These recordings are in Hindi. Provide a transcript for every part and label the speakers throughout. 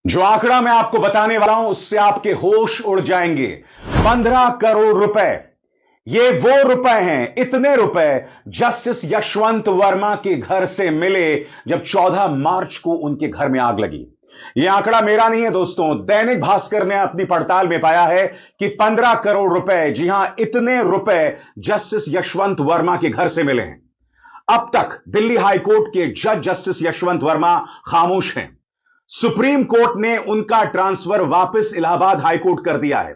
Speaker 1: जो आंकड़ा मैं आपको बताने वाला हूं उससे आपके होश उड़ जाएंगे। 15 करोड़ रुपए, ये वो रुपए हैं, इतने रुपए जस्टिस यशवंत वर्मा के घर से मिले जब 14 मार्च को उनके घर में आग लगी। यह आंकड़ा मेरा नहीं है दोस्तों, दैनिक भास्कर ने अपनी पड़ताल में पाया है कि 15 करोड़ रुपए, जी हां, इतने रुपए जस्टिस यशवंत वर्मा के घर से मिले हैं। अब तक दिल्ली हाईकोर्ट के जज जस्टिस यशवंत वर्मा खामोश हैं। सुप्रीम कोर्ट ने उनका ट्रांसफर वापस इलाहाबाद हाईकोर्ट कर दिया है।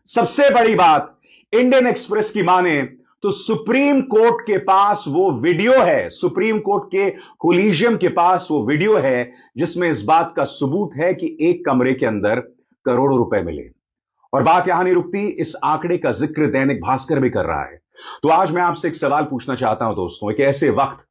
Speaker 1: सबसे बड़ी बात, इंडियन एक्सप्रेस की माने तो सुप्रीम कोर्ट के पास वो वीडियो है, सुप्रीम कोर्ट के कोलिजियम के पास वो वीडियो है जिसमें इस बात का सबूत है कि एक कमरे के अंदर करोड़ों रुपए मिले। और बात यहां नहीं रुकती, इस आंकड़े का जिक्र दैनिक भास्कर भी कर रहा है। तो आज मैं आपसे एक सवाल पूछना चाहता हूं दोस्तों, एक ऐसे वक्त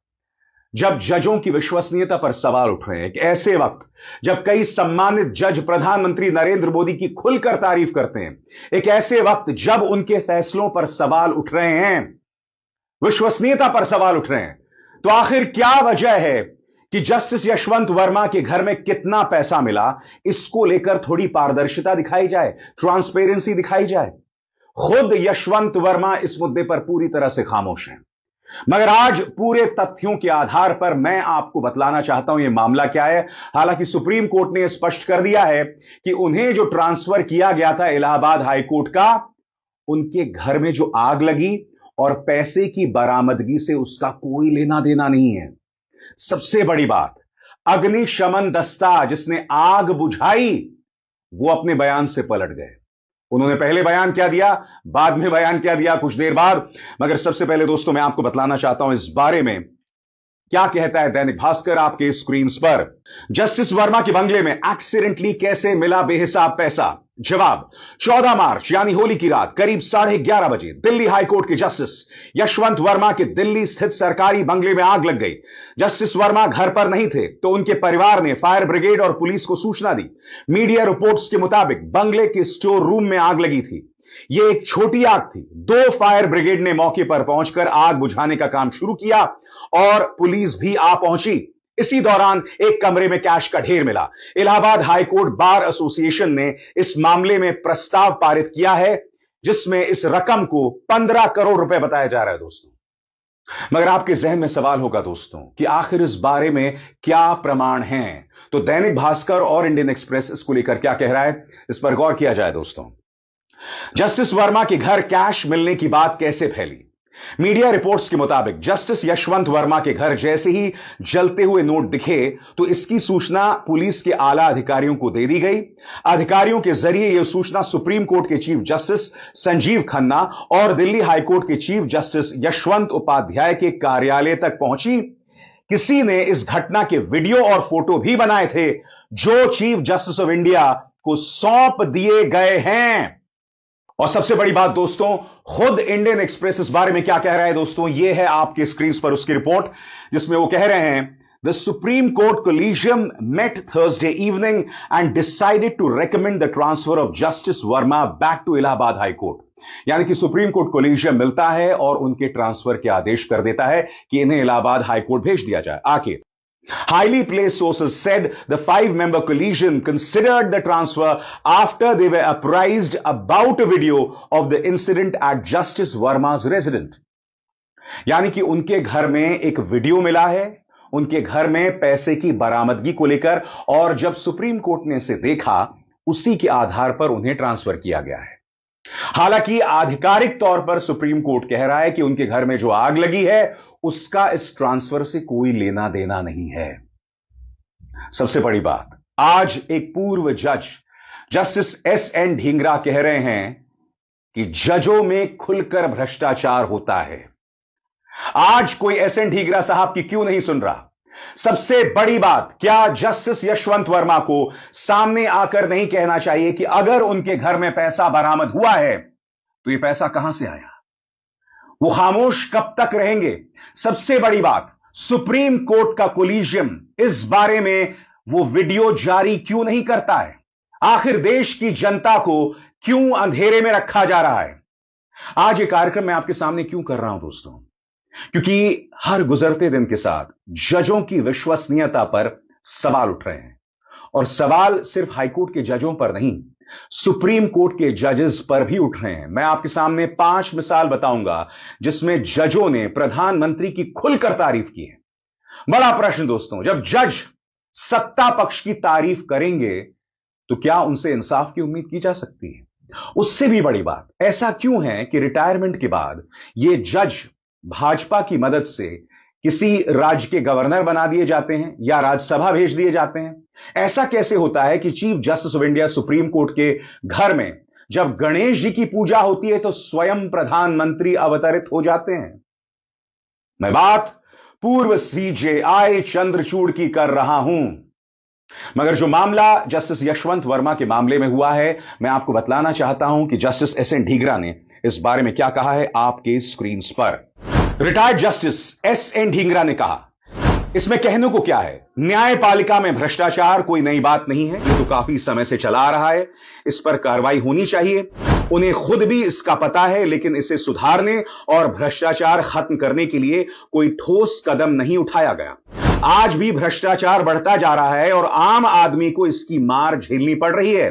Speaker 1: जब जजों की विश्वसनीयता पर सवाल उठ रहे हैं, एक ऐसे वक्त जब कई सम्मानित जज प्रधानमंत्री नरेंद्र मोदी की खुलकर तारीफ करते हैं, एक ऐसे वक्त जब उनके फैसलों पर सवाल उठ रहे हैं, विश्वसनीयता पर सवाल उठ रहे हैं, तो आखिर क्या वजह है कि जस्टिस यशवंत वर्मा के घर में कितना पैसा मिला, इसको लेकर थोड़ी पारदर्शिता दिखाई जाए, ट्रांसपेरेंसी दिखाई जाए। खुद यशवंत वर्मा इस मुद्दे पर पूरी तरह से खामोश हैं। मगर आज पूरे तथ्यों के आधार पर मैं आपको बतलाना चाहता हूं यह मामला क्या है। हालांकि सुप्रीम कोर्ट ने स्पष्ट कर दिया है कि उन्हें जो ट्रांसफर किया गया था इलाहाबाद हाईकोर्ट का, उनके घर में जो आग लगी और पैसे की बरामदगी से उसका कोई लेना देना नहीं है। सबसे बड़ी बात, अग्निशमन दस्ता जिसने आग बुझाई वो अपने बयान से पलट गए। उन्होंने पहले बयान क्या दिया, बाद में बयान क्या दिया, कुछ देर बाद। मगर सबसे पहले दोस्तों मैं आपको बतलाना चाहता हूं इस बारे में क्या कहता है दैनिक भास्कर आपके स्क्रीन पर। जस्टिस वर्मा के बंगले में एक्सीडेंटली कैसे मिला बेहिसाब पैसा? जवाब, 14 मार्च यानी होली की रात करीब 11:30 बजे दिल्ली हाईकोर्ट के जस्टिस यशवंत वर्मा के दिल्ली स्थित सरकारी बंगले में आग लग गई। जस्टिस वर्मा घर पर नहीं थे तो उनके परिवार ने फायर ब्रिगेड और पुलिस को सूचना दी। मीडिया रिपोर्ट्स के मुताबिक बंगले के स्टोर रूम में आग लगी थी। यह एक छोटी आग थी। 2 फायर ब्रिगेड ने मौके पर पहुंचकर आग बुझाने का काम शुरू किया और पुलिस भी आ पहुंची। इसी दौरान एक कमरे में कैश का ढेर मिला। इलाहाबाद हाईकोर्ट बार एसोसिएशन ने इस मामले में प्रस्ताव पारित किया है जिसमें इस रकम को 15 करोड़ रुपए बताया जा रहा है दोस्तों। मगर आपके जहन में सवाल होगा दोस्तों कि आखिर इस बारे में क्या प्रमाण हैं? तो दैनिक भास्कर और इंडियन एक्सप्रेस इसको लेकर क्या कह रहा है, इस पर गौर किया जाए दोस्तों। जस्टिस वर्मा के घर कैश मिलने की बात कैसे फैली? मीडिया रिपोर्ट्स के मुताबिक जस्टिस यशवंत वर्मा के घर जैसे ही जलते हुए नोट दिखे तो इसकी सूचना पुलिस के आला अधिकारियों को दे दी गई। अधिकारियों के जरिए यह सूचना सुप्रीम कोर्ट के चीफ जस्टिस संजीव खन्ना और दिल्ली हाईकोर्ट के चीफ जस्टिस यशवंत उपाध्याय के कार्यालय तक पहुंची। किसी ने इस घटना के वीडियो और फोटो भी बनाए थे जो चीफ जस्टिस ऑफ इंडिया को सौंप दिए गए हैं। और सबसे बड़ी बात दोस्तों, खुद इंडियन एक्सप्रेस इस बारे में क्या कह रहा है दोस्तों, यह है आपके स्क्रीन पर उसकी रिपोर्ट जिसमें वो कह रहे हैं, the supreme court collegium met Thursday evening and decided to recommend the transfer of justice Verma back to Allahabad high court. यानी कि सुप्रीम कोर्ट कोलिजियम मिलता है और उनके ट्रांसफर के आदेश कर देता है कि इन्हें इलाहाबाद हाई कोर्ट भेज दिया जाए। आखिर highly placed sources said the 5-member collegium considered the transfer after they were apprised about a video of the incident at Justice Verma's residence. यानी कि उनके घर में एक वीडियो मिला है, उनके घर में पैसे की बरामदगी को लेकर, और जब सुप्रीम कोर्ट ने इसे देखा उसी के आधार पर उन्हें ट्रांसफर किया गया है। हालांकि आधिकारिक तौर पर सुप्रीम कोर्ट कह रहा है कि उनके घर में जो आग लगी है उसका इस ट्रांसफर से कोई लेना देना नहीं है। सबसे बड़ी बात, आज एक पूर्व जज जस्टिस एस.एन. ढींगरा कह रहे हैं कि जजों में खुलकर भ्रष्टाचार होता है। आज कोई एस.एन. ढींगरा साहब की क्यों नहीं सुन रहा? सबसे बड़ी बात, क्या जस्टिस यशवंत वर्मा को सामने आकर नहीं कहना चाहिए कि अगर उनके घर में पैसा बरामद हुआ है तो यह पैसा कहां से आया? वो खामोश कब तक रहेंगे? सबसे बड़ी बात, सुप्रीम कोर्ट का कोलिजियम इस बारे में वो वीडियो जारी क्यों नहीं करता है? आखिर देश की जनता को क्यों अंधेरे में रखा जा रहा है? आज ये कार्यक्रम मैं आपके सामने क्यों कर रहा हूं दोस्तों? क्योंकि हर गुजरते दिन के साथ जजों की विश्वसनीयता पर सवाल उठ रहे हैं और सवाल सिर्फ हाईकोर्ट के जजों पर नहीं, सुप्रीम कोर्ट के जजेस पर भी उठ रहे हैं। मैं आपके सामने 5 मिसाल बताऊंगा जिसमें जजों ने प्रधानमंत्री की खुलकर तारीफ की है। बड़ा प्रश्न दोस्तों, जब जज सत्ता पक्ष की तारीफ करेंगे तो क्या उनसे इंसाफ की उम्मीद की जा सकती है? उससे भी बड़ी बात, ऐसा क्यों है कि रिटायरमेंट के बाद यह जज भाजपा की मदद से किसी राज्य के गवर्नर बना दिए जाते हैं या राज्यसभा भेज दिए जाते हैं? ऐसा कैसे होता है कि chief justice of India supreme court के घर में जब गणेश जी की पूजा होती है तो स्वयं प्रधानमंत्री अवतरित हो जाते हैं? मैं बात पूर्व सीजेआई चंद्रचूड़ की कर रहा हूं। मगर जो मामला जस्टिस यशवंत वर्मा के मामले में हुआ है, मैं आपको बतलाना चाहता हूं कि जस्टिस एस.एन. ढींगरा ने इस बारे में क्या कहा है आपके स्क्रीन पर। Retired justice SN. ढींगरा ने कहा, इसमें कहने को क्या है, न्यायपालिका में भ्रष्टाचार कोई नई बात नहीं है, ये तो काफी समय से चला आ रहा है, इस पर कार्रवाई होनी चाहिए। उन्हें खुद भी इसका पता है, लेकिन इसे सुधारने और भ्रष्टाचार खत्म करने के लिए कोई ठोस कदम नहीं उठाया गया। आज भी भ्रष्टाचार बढ़ता जा रहा है और आम आदमी को इसकी मार झेलनी पड़ रही है।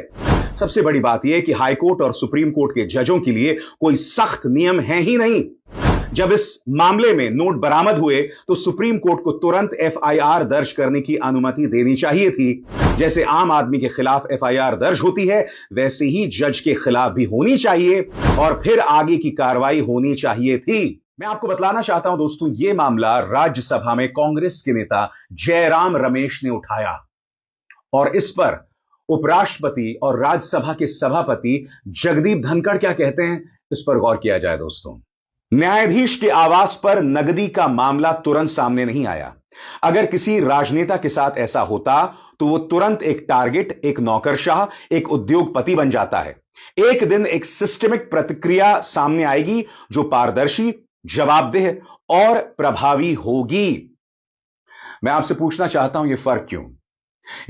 Speaker 1: सबसे बड़ी बात यह कि हाईकोर्ट और सुप्रीम कोर्ट के जजों के लिए कोई सख्त नियम है ही नहीं। जब इस मामले में नोट बरामद हुए तो सुप्रीम कोर्ट को तुरंत एफआईआर दर्ज करने की अनुमति देनी चाहिए थी। जैसे आम आदमी के खिलाफ एफआईआर दर्ज होती है, वैसे ही जज के खिलाफ भी होनी चाहिए और फिर आगे की कार्रवाई होनी चाहिए थी। मैं आपको बतलाना चाहता हूं दोस्तों, यह मामला राज्यसभा में कांग्रेस के नेता जयराम रमेश ने उठाया और इस पर उपराष्ट्रपति और राज्यसभा के सभापति जगदीप धनखड़ क्या कहते हैं, इस पर गौर किया जाए दोस्तों। न्यायाधीश के आवास पर नकदी का मामला तुरंत सामने नहीं आया। अगर किसी राजनेता के साथ ऐसा होता तो वो तुरंत एक टारगेट, एक नौकरशाह, एक उद्योगपति बन जाता है। एक दिन एक सिस्टमिक प्रतिक्रिया सामने आएगी जो पारदर्शी, जवाबदेह और प्रभावी होगी। मैं आपसे पूछना चाहता हूं, यह फर्क क्यों?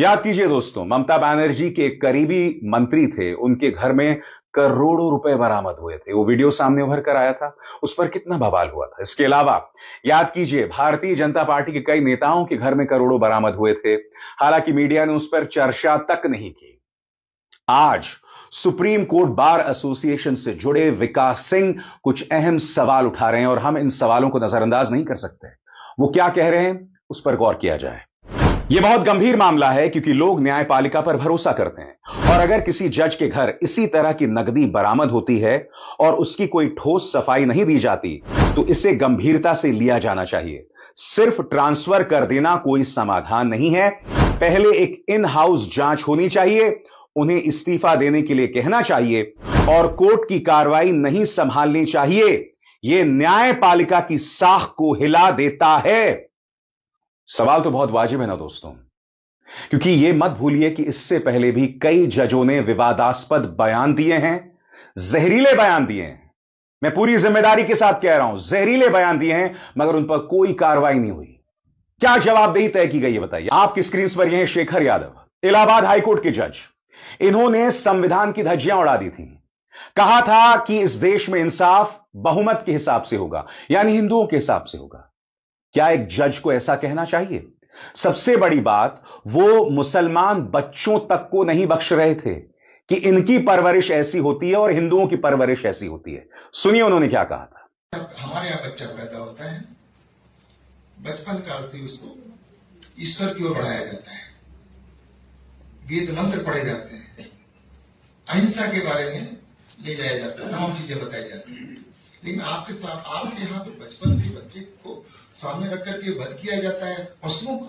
Speaker 1: याद कीजिए दोस्तों, ममता बनर्जी के एक करीबी मंत्री थे, उनके घर में करोड़ों रुपए बरामद हुए थे। वो वीडियो सामने उभर कर आया था, उस पर कितना बवाल हुआ था। इसके अलावा याद कीजिए, भारतीय जनता पार्टी के कई नेताओं के घर में करोड़ों बरामद हुए थे, हालांकि मीडिया ने उस पर चर्चा तक नहीं की। आज सुप्रीम कोर्ट बार एसोसिएशन से जुड़े विकास सिंह कुछ अहम सवाल उठा रहे हैं और हम इन सवालों को नजरअंदाज नहीं कर सकते। वो क्या कह रहे हैं, उस पर गौर किया जाए। यह बहुत गंभीर मामला है क्योंकि लोग न्यायपालिका पर भरोसा करते हैं और अगर किसी जज के घर इसी तरह की नकदी बरामद होती है और उसकी कोई ठोस सफाई नहीं दी जाती तो इसे गंभीरता से लिया जाना चाहिए। सिर्फ ट्रांसफर कर देना कोई समाधान नहीं है। पहले एक इन हाउस जांच होनी चाहिए, उन्हें इस्तीफा देने के लिए कहना चाहिए और कोर्ट की कार्रवाई नहीं संभालनी चाहिए। यह न्यायपालिका की साख को हिला देता है। सवाल तो बहुत वाजिब है ना दोस्तों, क्योंकि यह मत भूलिए कि इससे पहले भी कई जजों ने विवादास्पद बयान दिए हैं, जहरीले बयान दिए हैं। मैं पूरी जिम्मेदारी के साथ कह रहा हूं, जहरीले बयान दिए हैं, मगर उन पर कोई कार्रवाई नहीं हुई। क्या जवाबदेही तय की गई है बताइए? आपकी स्क्रीन पर यह शेखर यादव, इलाहाबाद हाईकोर्ट के जज, इन्होंने संविधान की धज्जियां उड़ा दी थी। कहा था कि इस देश में इंसाफ बहुमत के हिसाब से होगा, यानी हिंदुओं के हिसाब से होगा। क्या एक जज को ऐसा कहना चाहिए? सबसे बड़ी बात, वो मुसलमान बच्चों तक को नहीं बख्श रहे थे कि इनकी परवरिश ऐसी होती है और हिंदुओं की परवरिश ऐसी होती है। सुनिए उन्होंने क्या कहा था।
Speaker 2: हमारे यहां बच्चा पैदा होता है, बचपन काल से उसको ईश्वर की ओर बढ़ाया जाता है, वेद मंत्र पढ़े जाते हैं, अहिंसा के बारे में ले जाया जाता है, तमाम चीजें बताई जाती हैं। लेकिन आपके साथ आपके यहां तो बचपन से बच्चे को सामने रख करके वध किया जाता है पशुओं का।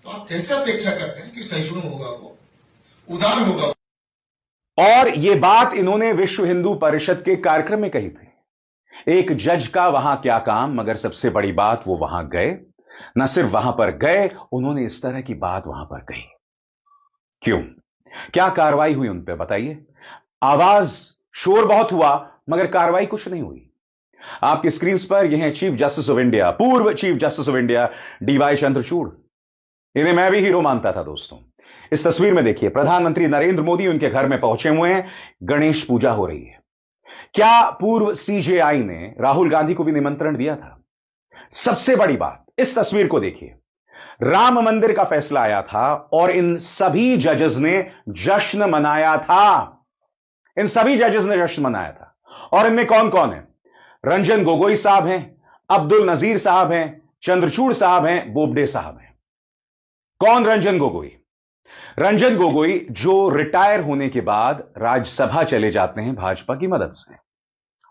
Speaker 2: तो आप कैसे अपेक्षा करते हैं कि सहिष्णु होगा, वो उदार होगा?
Speaker 1: और यह बात इन्होंने विश्व हिंदू परिषद के कार्यक्रम में कही थी। एक जज का वहां क्या काम, मगर सबसे बड़ी बात, वो वहां गए, न सिर्फ वहां पर गए, उन्होंने इस तरह की बात वहां पर कही। क्यों? क्या कार्रवाई हुई उन पर बताइए? आवाज, शोर बहुत हुआ, मगर कार्रवाई कुछ नहीं हुई। आपकी स्क्रीन पर यह है चीफ जस्टिस ऑफ इंडिया, पूर्व chief justice of India D Y Chandrachud. इन्हें मैं भी हीरो मानता था दोस्तों। इस तस्वीर में देखिए, प्रधानमंत्री नरेंद्र मोदी उनके घर में पहुंचे हुए हैं, गणेश पूजा हो रही है। क्या पूर्व सीजेआई ने राहुल गांधी को भी निमंत्रण दिया था? सबसे बड़ी बात, इस तस्वीर को देखिए, राम मंदिर का फैसला आया था और इन सभी जजेस ने जश्न मनाया था। इन सभी जजेस ने जश्न मनाया था। और इनमें कौन कौन है? रंजन गोगोई साहब हैं, अब्दुल नजीर साहब हैं, चंद्रचूड़ साहब हैं, बोबडे साहब हैं। कौन रंजन गोगोई? रंजन गोगोई जो रिटायर होने के बाद राज्यसभा चले जाते हैं भाजपा की मदद से।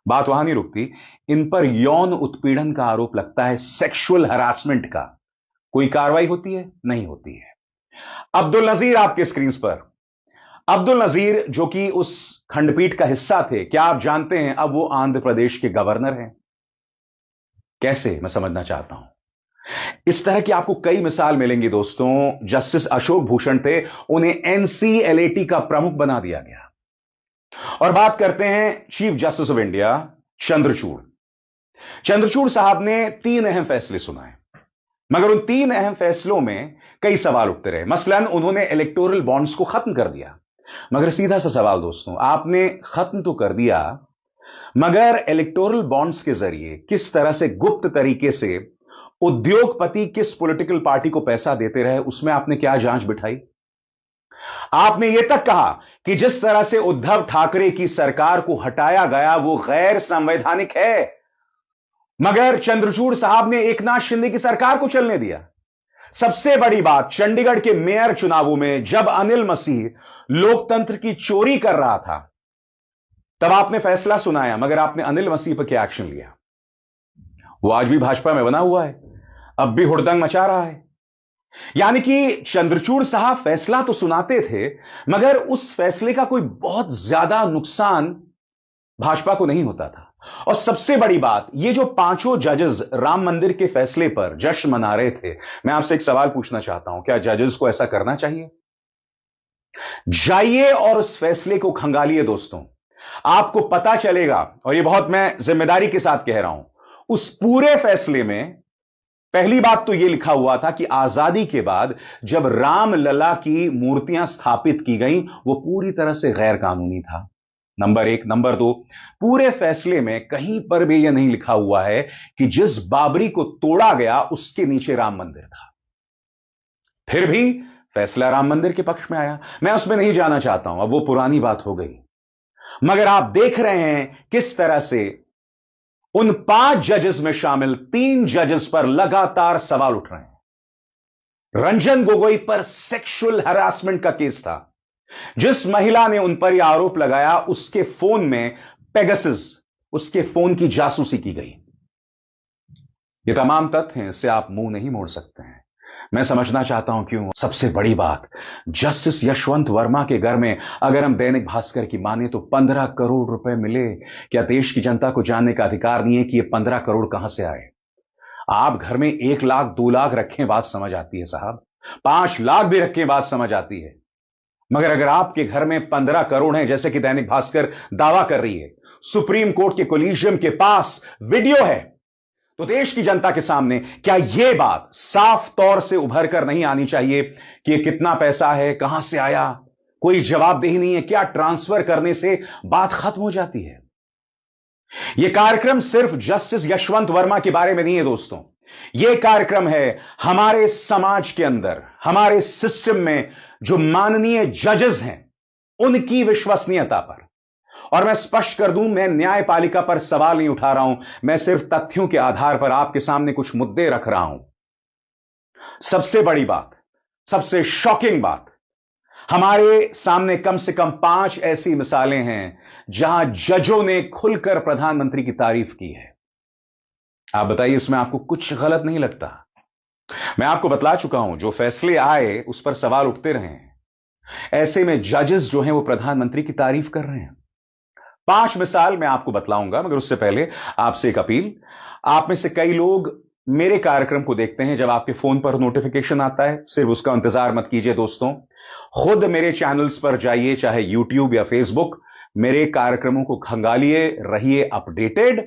Speaker 1: बात वहां नहीं रुकती, इन पर यौन उत्पीड़न का आरोप लगता है, सेक्सुअल हरासमेंट का। कोई कार्रवाई होती है? नहीं होती है। अब्दुल नजीर आपके स्क्रीन पर, अब्दुल नजीर जो कि उस खंडपीठ का हिस्सा थे, क्या आप जानते हैं अब वो आंध्र प्रदेश के गवर्नर हैं? कैसे? मैं समझना चाहता हूं। इस तरह की आपको कई मिसाल मिलेंगी दोस्तों। जस्टिस अशोक भूषण थे, उन्हें एनसीएलएटी का प्रमुख बना दिया गया। और बात करते हैं chief justice of India Chandrachud. Chandrachud साहब ने 3 अहम फैसले सुनाए, मगर उन 3 अहम फैसलों में कई सवाल उठते रहे। मसलन उन्होंने इलेक्टोरल बॉन्ड्स को खत्म कर दिया। मगर सीधा सा सवाल दोस्तों, आपने खत्म तो कर दिया, मगर इलेक्टोरल बॉन्ड्स के जरिए किस तरह से गुप्त तरीके से उद्योगपति किस पॉलिटिकल पार्टी को पैसा देते रहे, उसमें आपने क्या जांच बिठाई? आपने यह तक कहा कि जिस तरह से उद्धव ठाकरे की सरकार को हटाया गया वो गैर संवैधानिक है, मगर चंद्रचूड़ साहब ने एकनाथ शिंदे की सरकार को चलने दिया। सबसे बड़ी बात, चंडीगढ़ के मेयर चुनावों में जब अनिल मसीह लोकतंत्र की चोरी कर रहा था, तब आपने फैसला सुनाया, मगर आपने अनिल मसीह पर क्या एक्शन लिया? वो आज भी भाजपा में बना हुआ है, अब भी हुड़दंग मचा रहा है। यानी कि चंद्रचूड़ साहब फैसला तो सुनाते थे, मगर उस फैसले का कोई बहुत ज्यादा नुकसान भाजपा को नहीं होता था। और सबसे बड़ी बात, ये जो 5 जजेस राम मंदिर के फैसले पर जश्न मना रहे थे, मैं आपसे एक सवाल पूछना चाहता हूं, क्या जजेस को ऐसा करना चाहिए? जाइए और उस फैसले को खंगालिए दोस्तों, आपको पता चलेगा। और ये बहुत मैं जिम्मेदारी के साथ कह रहा हूं, उस पूरे फैसले में पहली बात तो यह लिखा हुआ था कि आजादी के बाद जब रामलला की मूर्तियां स्थापित की गई, वो पूरी तरह से गैर कानूनी था, नंबर 1। नंबर 2, पूरे फैसले में कहीं पर भी यह नहीं लिखा हुआ है कि जिस बाबरी को तोड़ा गया उसके नीचे राम मंदिर था। फिर भी फैसला राम मंदिर के पक्ष में आया। मैं उसमें नहीं जाना चाहता हूं, अब वो पुरानी बात हो गई। मगर आप देख रहे हैं किस तरह से उन 5 जजेस में शामिल 3 जजेस पर लगातार सवाल उठ रहे हैं। रंजन गोगोई पर सेक्सुअल हरासमेंट का केस था। जिस महिला ने उन पर यह आरोप लगाया, उसके फोन में पेगासस, उसके फोन की जासूसी की गई। ये तमाम तथ्य हैं, इससे आप मुंह नहीं मोड़ सकते हैं। मैं समझना चाहता हूं क्यों। सबसे बड़ी बात, जस्टिस यशवंत वर्मा के घर में अगर हम दैनिक भास्कर की माने तो 15 करोड़ रुपए मिले। क्या देश की जनता को जानने का अधिकार नहीं है कि ये 15 करोड़ कहां से आए? आप घर में 1 लाख 2 लाख रखें, बात समझ आती है साहब। 5 लाख भी रखें, बात समझ आती है। मगर अगर आपके घर में 15 करोड़ हैं, जैसे कि दैनिक भास्कर दावा कर रही है, सुप्रीम कोर्ट के कोलिजियम के पास वीडियो है, तो देश की जनता के सामने क्या यह बात साफ तौर से उभर कर नहीं आनी चाहिए कि यह कितना पैसा है, कहां से आया? कोई जवाबदेही नहीं है क्या? ट्रांसफर करने से बात खत्म हो जाती है। यह कार्यक्रम सिर्फ जस्टिस यशवंत वर्मा के बारे में नहीं है दोस्तों, यह कार्यक्रम है हमारे समाज के अंदर, हमारे सिस्टम में जो माननीय जजेस हैं उनकी विश्वसनीयता पर। और मैं स्पष्ट कर दूं, मैं न्यायपालिका पर सवाल नहीं उठा रहा हूं, मैं सिर्फ तथ्यों के आधार पर आपके सामने कुछ मुद्दे रख रहा हूं। सबसे बड़ी बात, सबसे शॉकिंग बात, हमारे सामने कम से कम 5 ऐसी मिसालें हैं जहां जजों ने खुलकर प्रधानमंत्री की तारीफ की है। आप बताइए, इसमें आपको कुछ गलत नहीं लगता? मैं आपको बतला चुका हूं, जो फैसले आए उस पर सवाल उठते रहे हैं। ऐसे में जजेस जो हैं वो प्रधानमंत्री की तारीफ कर रहे हैं। 5 मिसाल मैं आपको बतलाऊंगा, मगर उससे पहले आपसे एक अपील। आप में से कई लोग मेरे कार्यक्रम को देखते हैं जब आपके फोन पर नोटिफिकेशन आता है, सिर्फ उसका इंतजार मत कीजिए दोस्तों, खुद मेरे चैनल्स पर जाइए, चाहे यूट्यूब या फेसबुक, मेरे कार्यक्रमों को खंगालिए, रहिए अपडेटेड।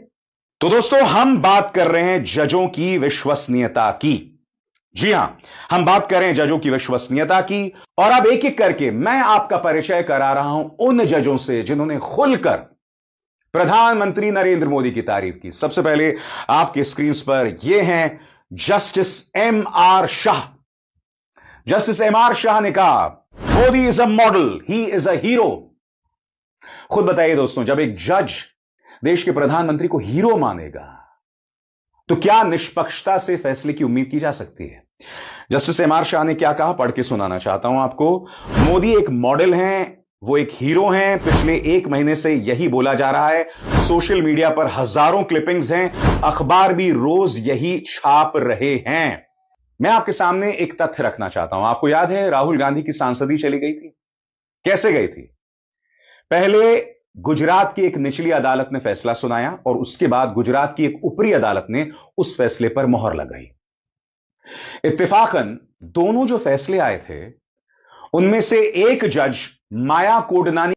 Speaker 1: तो दोस्तों, हम बात कर रहे हैं जजों की विश्वसनीयता की। जी हां, हम बात कर रहे हैं जजों की विश्वसनीयता की। और अब एक एक करके मैं आपका परिचय करा रहा हूं उन जजों से जिन्होंने खुलकर प्रधानमंत्री नरेंद्र मोदी की तारीफ की। सबसे पहले आपके स्क्रीन पर यह हैं justice M.R. Shah, justice MR Shah ने कहा, Modi is a model, he is a hero. खुद बताइए दोस्तों, जब एक जज देश के प्रधानमंत्री को हीरो मानेगा तो क्या निष्पक्षता से फैसले की उम्मीद की जा सकती है? जस्टिस एमआर शाह ने क्या कहा, पढ़ के सुनाना चाहता हूं आपको। मोदी एक मॉडल हैं, वो एक हीरो हैं। पिछले 1 महीने से यही बोला जा रहा है। सोशल मीडिया पर हजारों क्लिपिंग्स हैं, अखबार भी रोज यही छाप रहे हैं। मैं आपके सामने एक तथ्य रखना चाहता हूं। आपको याद है राहुल गांधी की सांसदी चली गई थी? कैसे गई थी? पहले गुजरात की एक निचली अदालत ने फैसला सुनाया और उसके बाद गुजरात की एक ऊपरी अदालत ने उस फैसले पर मोहर लगाई। इत्तेफाकन दोनों जो फैसले आए थे उनमें से एक जज माया कोडनानी